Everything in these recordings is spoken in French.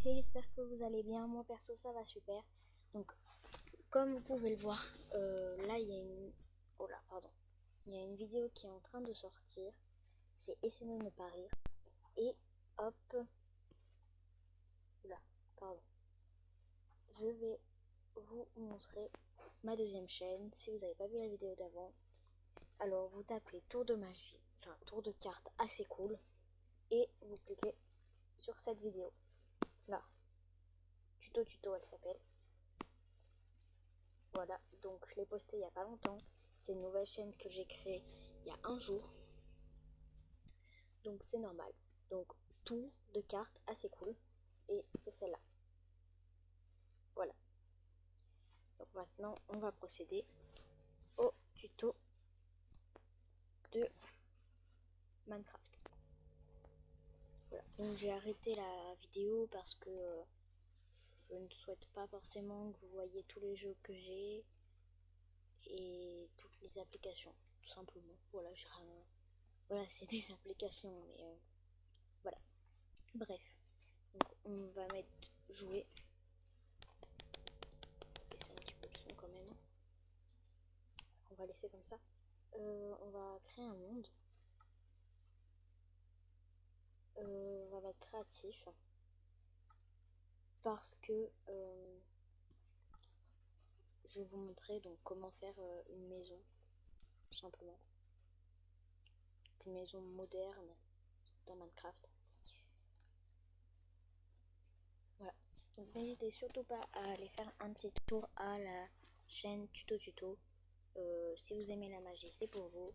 Hey, j'espère que vous allez bien. Moi perso ça va super. Donc comme vous pouvez le voir, là il y a une... Oh là, pardon. Il y a une vidéo qui est en train de sortir. C'est Essayez de ne pas rire. Et hop. Là, pardon. Je vais vous montrer ma deuxième chaîne. Si vous n'avez pas vu la vidéo d'avant, alors vous tapez tour de magie, enfin tour de cartes assez cool. Et vous cliquez sur cette vidéo. Là. Tuto elle s'appelle. Voilà, donc je l'ai posté il n'y a pas longtemps. C'est une nouvelle chaîne que j'ai créée il y a un jour. Donc c'est normal. Donc tour de cartes assez cool. Et c'est celle-là. Voilà. Donc maintenant on va procéder au tuto de Minecraft. Voilà. Donc j'ai arrêté la vidéo parce que je ne souhaite pas forcément que vous voyez tous les jeux que j'ai et toutes les applications, tout simplement. Voilà, voilà, c'est des applications, mais voilà. Bref, donc on va mettre jouer. Baisser un petit peu le son quand même. On va laisser comme ça. On va créer un monde. On va mettre créatif parce que je vais vous montrer donc comment faire une maison, tout simplement. Une maison moderne dans Minecraft. Voilà. Donc n'hésitez surtout pas à aller faire un petit tour à la chaîne tuto. Si vous aimez la magie, c'est pour vous.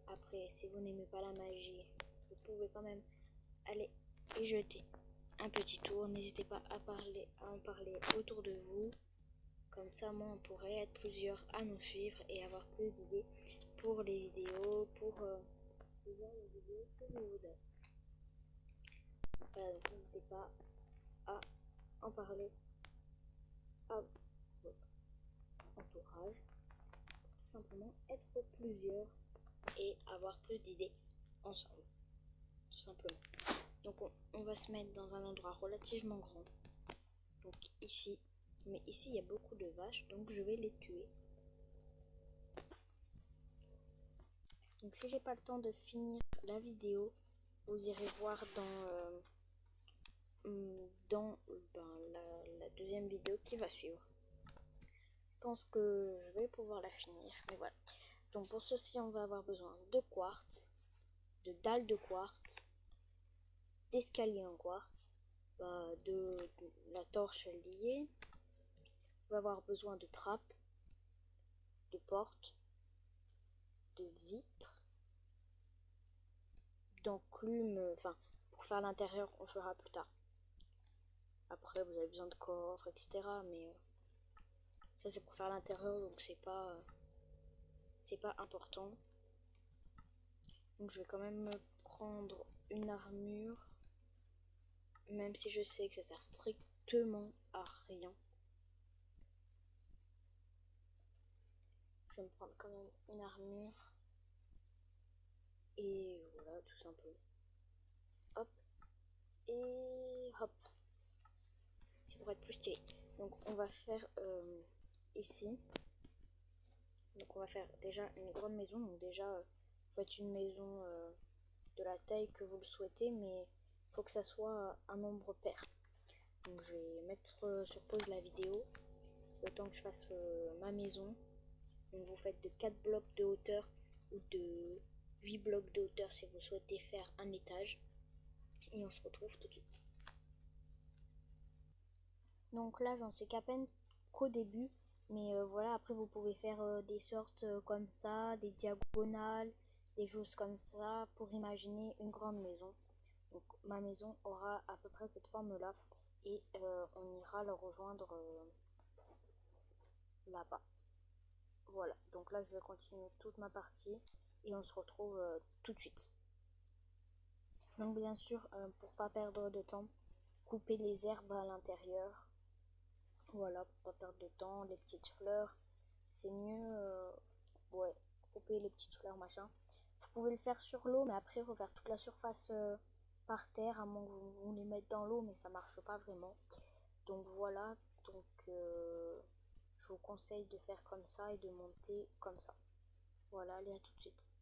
Après, si vous n'aimez pas la magie, vous pouvez quand même aller y jeter un petit tour. N'hésitez pas à en parler autour de vous. Comme ça, moi, on pourrait être plusieurs à nous suivre et avoir plus d'idées pour les vidéos, pour voir les vidéos que je vous donne. Donc n'hésitez pas à en parler à votre entourage. Tout simplement être plusieurs et avoir plus d'idées ensemble. Tout simplement. Donc on va se mettre dans un endroit relativement grand. Donc ici. Mais ici il y a beaucoup de vaches, donc je vais les tuer. Donc si j'ai pas le temps de finir la vidéo, vous irez voir dans la deuxième vidéo qui va suivre. Je pense que je vais pouvoir la finir, mais voilà. Donc pour ceci on va avoir besoin de quartz, de dalles de quartz, d'escalier en quartz, de la torche liée. On va avoir besoin de trappes, de portes, de vitres, d'enclumes, enfin pour faire l'intérieur on fera plus tard. Après vous avez besoin de coffres, etc. Mais ça c'est pour faire l'intérieur, donc c'est pas important. Donc je vais quand même prendre une armure, même si je sais que ça sert strictement à rien. Je vais me prendre quand même une armure. Et voilà, tout simplement. Hop. Et hop. C'est pour être plus stylé. Donc on va faire ici. Donc on va faire déjà une grande maison. Donc déjà, vous faites une maison de la taille que vous le souhaitez, mais il faut que ça soit un nombre pair. Donc je vais mettre sur pause la vidéo, le temps que je fasse ma maison. Donc vous faites de 4 blocs de hauteur ou de 8 blocs de hauteur si vous souhaitez faire un étage. Et on se retrouve tout de suite. Donc là j'en suis qu'à peine qu'au début. Mais voilà, après vous pouvez faire des sortes comme ça, des diagonales, des choses comme ça pour imaginer une grande maison. Donc ma maison aura à peu près cette forme là. Et on ira le rejoindre là-bas. Voilà, donc là je vais continuer toute ma partie et on se retrouve tout de suite. Donc bien sûr, pour pas perdre de temps, couper les herbes à l'intérieur. Voilà, pour pas perdre de temps, les petites fleurs, c'est mieux, ouais, couper les petites fleurs machin. Vous pouvez le faire sur l'eau, mais après il faut faire toute la surface par terre, à moins que vous les mettez dans l'eau, mais ça marche pas vraiment. Donc voilà, donc je vous conseille de faire comme ça et de monter comme ça. Voilà, allez, à tout de suite.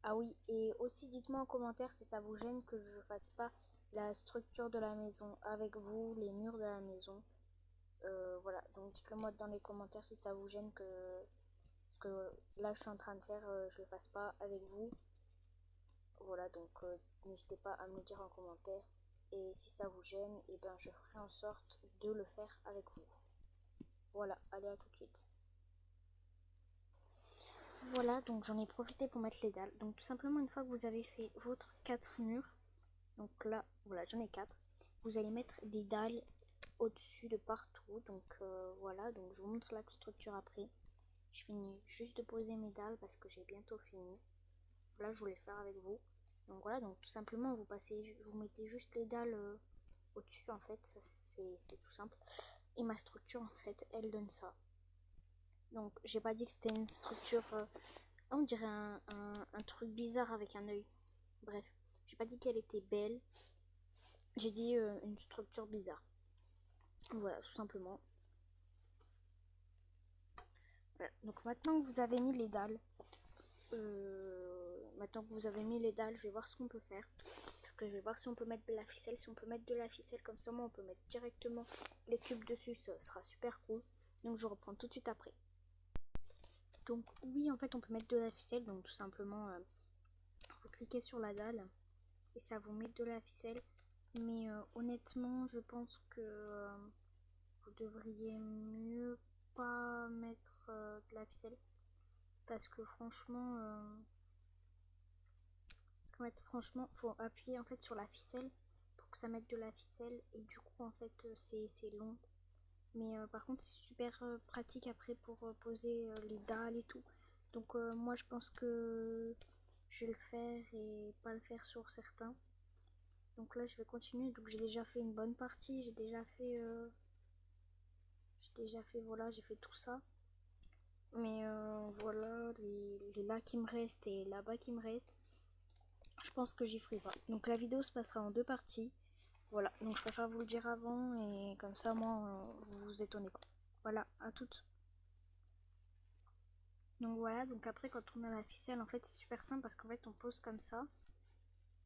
Ah oui, et aussi dites-moi en commentaire si ça vous gêne que je fasse pas la structure de la maison avec vous, les murs de la maison. Voilà, donc dites-le moi dans les commentaires si ça vous gêne que là je suis en train de faire, je le fasse pas avec vous. Voilà, donc n'hésitez pas à me le dire en commentaire. Et si ça vous gêne, et ben je ferai en sorte de le faire avec vous. Voilà, allez, à tout de suite. Voilà, donc j'en ai profité pour mettre les dalles. Donc tout simplement, une fois que vous avez fait votre 4 murs, donc là, voilà, j'en ai 4, vous allez mettre des dalles au-dessus de partout. Donc voilà, donc je vous montre la structure après. Je finis juste de poser mes dalles parce que j'ai bientôt fini. Là, je voulais faire avec vous. Donc voilà, donc tout simplement, vous mettez juste les dalles au-dessus, en fait, c'est tout simple. Et ma structure, en fait, elle donne ça. Donc, j'ai pas dit que c'était une structure, on dirait un truc bizarre avec un œil. Bref, j'ai pas dit qu'elle était belle. J'ai dit une structure bizarre. Voilà, tout simplement. Voilà. Donc maintenant que vous avez mis les dalles, je vais voir ce qu'on peut faire. Parce que je vais voir si on peut mettre de la ficelle. Si on peut mettre de la ficelle comme ça, moi on peut mettre directement les cubes dessus. Ça sera super cool. Donc je reprends tout de suite après. Donc oui, en fait on peut mettre de la ficelle. Donc tout simplement, vous cliquez sur la dalle et ça vous met de la ficelle. Mais honnêtement, je pense que vous devriez mieux pas mettre de la ficelle. Parce que franchement, faut appuyer en fait sur la ficelle pour que ça mette de la ficelle. Et du coup, en fait, c'est long. Mais par contre, c'est super pratique après pour poser les dalles et tout. Donc moi, je pense que je vais le faire et pas le faire sur certains. Donc là, je vais continuer. Donc j'ai déjà fait une bonne partie. Voilà, j'ai fait tout ça. Mais voilà, les là qui me restent et là-bas qui me restent, je pense que j'y ferai pas. Donc la vidéo se passera en 2 parties. Voilà, donc je préfère vous le dire avant et comme ça, moi, vous vous étonnez pas. Voilà, à toutes. Donc voilà, donc après quand on a la ficelle, en fait c'est super simple parce qu'en fait on pose comme ça.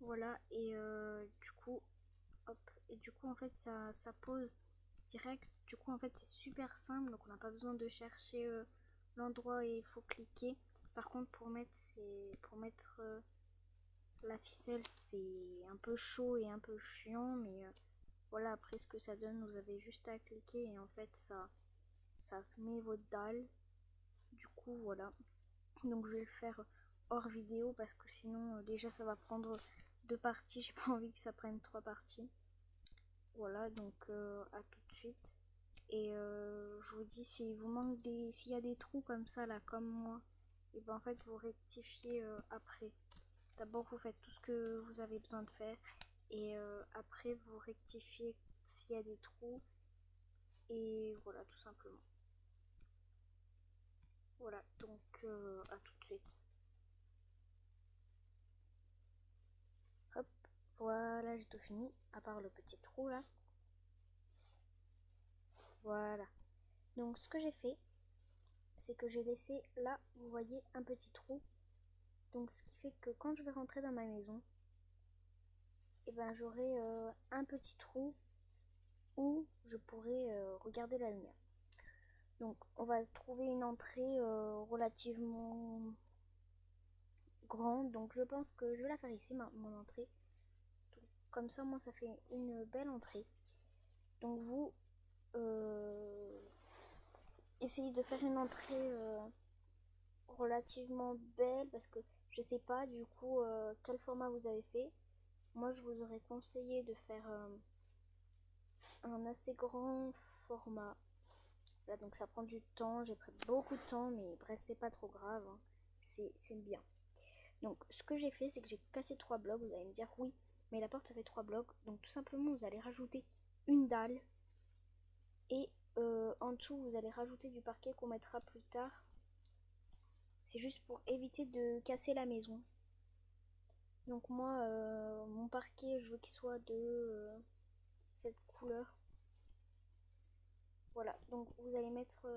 Voilà, et du coup, hop, et du coup en fait ça pose direct. Du coup en fait c'est super simple, donc on n'a pas besoin de chercher l'endroit où il faut cliquer. Par contre pour mettre la ficelle c'est un peu chaud et un peu chiant, mais voilà, après ce que ça donne, vous avez juste à cliquer et en fait ça met votre dalle. Du coup voilà, donc je vais le faire hors vidéo parce que sinon déjà ça va prendre 2 parties, j'ai pas envie que ça prenne 3 parties. Voilà, donc à tout de suite. Et je vous dis, s'il y a des trous comme ça là, comme moi, et ben en fait vous rectifiez après. D'abord vous faites tout ce que vous avez besoin de faire et après vous rectifiez s'il y a des trous. Et voilà, tout simplement. Voilà, donc à tout de suite. Hop, voilà, j'ai tout fini, à part le petit trou là. Voilà. Donc ce que j'ai fait, c'est que j'ai laissé là, vous voyez, un petit trou. Donc ce qui fait que quand je vais rentrer dans ma maison, et ben j'aurai un petit trou où je pourrai regarder la lumière. Donc on va trouver une entrée relativement grande. Donc je pense que je vais la faire ici, mon entrée. Donc, comme ça, moi, ça fait une belle entrée. Donc vous essayez de faire une entrée relativement belle parce que je sais pas du coup quel format vous avez fait. Moi, je vous aurais conseillé de faire un assez grand format. Là, donc ça prend du temps, j'ai pris beaucoup de temps, mais bref, c'est pas trop grave, hein. C'est bien. Donc ce que j'ai fait, c'est que j'ai cassé 3 blocs. Vous allez me dire oui, mais la porte ça fait 3 blocs. Donc tout simplement, vous allez rajouter une dalle et en dessous, vous allez rajouter du parquet qu'on mettra plus tard. C'est juste pour éviter de casser la maison. Donc moi, mon parquet, je veux qu'il soit de cette couleur. Voilà, donc vous allez mettre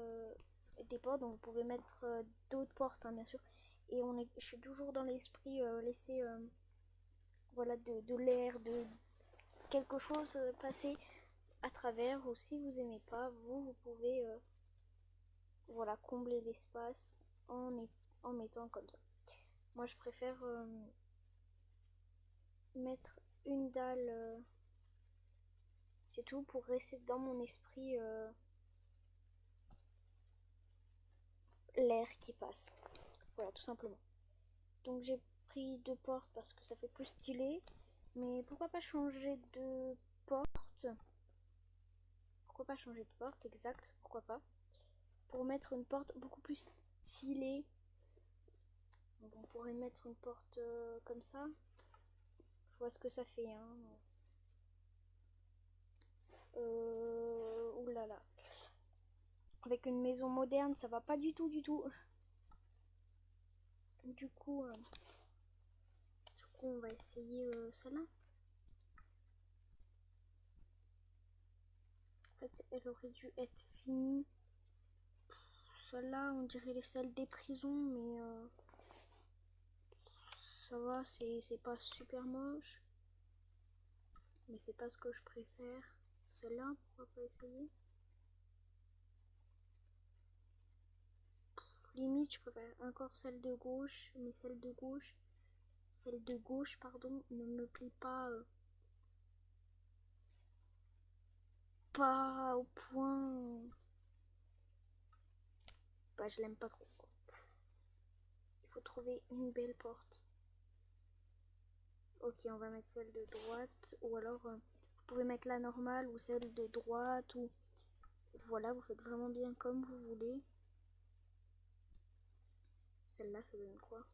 des portes, donc vous pouvez mettre d'autres portes, hein, bien sûr. Et je suis toujours dans l'esprit laisser voilà, de l'air, de quelque chose passer à travers. Ou si vous aimez pas, vous pouvez voilà, combler l'espace en mettant comme ça. Moi je préfère mettre une dalle, c'est tout, pour rester dans mon esprit l'air qui passe. Voilà, tout simplement. Donc j'ai pris deux portes parce que ça fait plus stylé. Mais pourquoi pas changer de porte? Pourquoi pas changer de porte, exact, pourquoi pas? Pour mettre une porte beaucoup plus stylée. Donc on pourrait mettre une porte comme ça. Je vois ce que ça fait, hein. Oulala. Avec une maison moderne, ça va pas du tout, du tout. Du coup, on va essayer celle-là. En fait, elle aurait dû être finie. Celle-là, on dirait celle des prisons, mais ça va, c'est pas super moche. Mais c'est pas ce que je préfère. Celle-là, pourquoi pas essayer? Limite, je préfère encore celle de gauche, mais celle de gauche, pardon, ne me plaît pas, pas au point. Bah, je l'aime pas trop, quoi. Il faut trouver une belle porte. Ok, on va mettre celle de droite, ou alors vous pouvez mettre la normale ou celle de droite, ou voilà, vous faites vraiment bien comme vous voulez. Celle-là, ça donne quoi?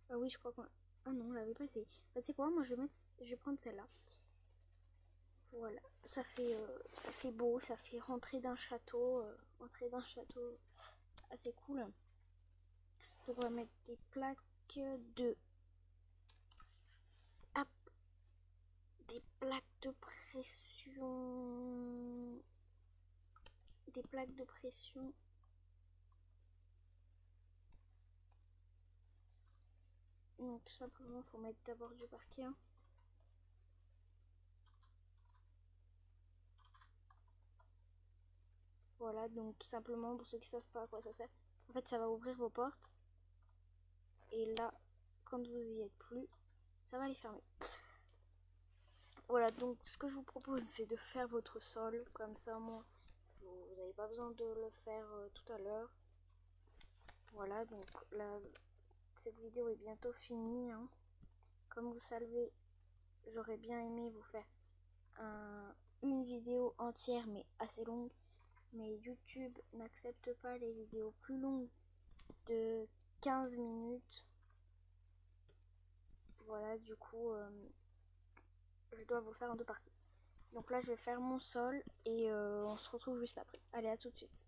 Ah oui, je crois qu'on... Ah non, on l'avait pas essayé. Bah, tu sais quoi, moi je vais prendre celle-là. Voilà, ça fait beau, ça fait rentrer d'un château, assez cool. Donc on va mettre des plaques de... Hop, des plaques de pression... Des plaques de pression. Donc tout simplement, il faut mettre d'abord du parquet. Hein. Voilà, donc tout simplement, pour ceux qui savent pas à quoi ça sert, en fait ça va ouvrir vos portes. Et là, quand vous y êtes plus, ça va les fermer. Voilà, donc ce que je vous propose, c'est de faire votre sol, comme ça, moi, vous n'avez pas besoin de le faire tout à l'heure. Voilà, donc là, cette vidéo est bientôt finie. Hein. Comme vous savez, j'aurais bien aimé vous faire une vidéo entière, mais assez longue. Mais YouTube n'accepte pas les vidéos plus longues de 15 minutes. Voilà, du coup, je dois vous le faire en deux parties. Donc là, je vais faire mon sol et on se retrouve juste après. Allez, à tout de suite.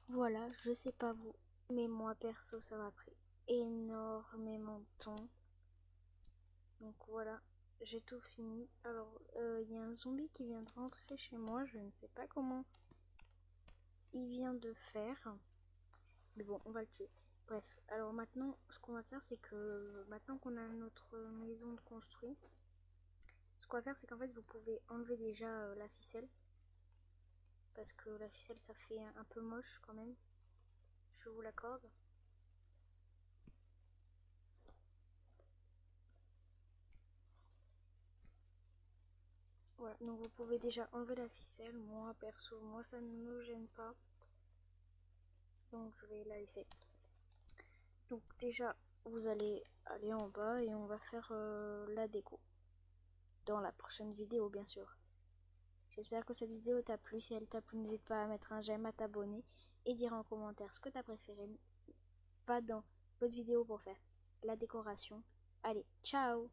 Voilà, je sais pas vous, mais moi perso, ça m'a pris énormément de temps. Donc voilà, j'ai tout fini. Alors, il y a un zombie qui vient de rentrer chez moi. Je ne sais pas comment il vient de faire. Mais bon, on va le tuer. Bref, alors maintenant, ce qu'on va faire, c'est que maintenant qu'on a notre maison de construit, ce qu'on va faire, c'est qu'en fait, vous pouvez enlever déjà la ficelle. Parce que la ficelle, ça fait un peu moche quand même. Je vous l'accorde. Voilà, donc vous pouvez déjà enlever la ficelle. Moi, perso, moi, ça ne me gêne pas. Donc, je vais la laisser. Donc, déjà, vous allez aller en bas et on va faire la déco. Dans la prochaine vidéo, bien sûr. J'espère que cette vidéo t'a plu. Si elle t'a plu, n'hésite pas à mettre un j'aime, à t'abonner et dire en commentaire ce que t'as préféré. Va dans l'autre vidéo pour faire la décoration. Allez, ciao!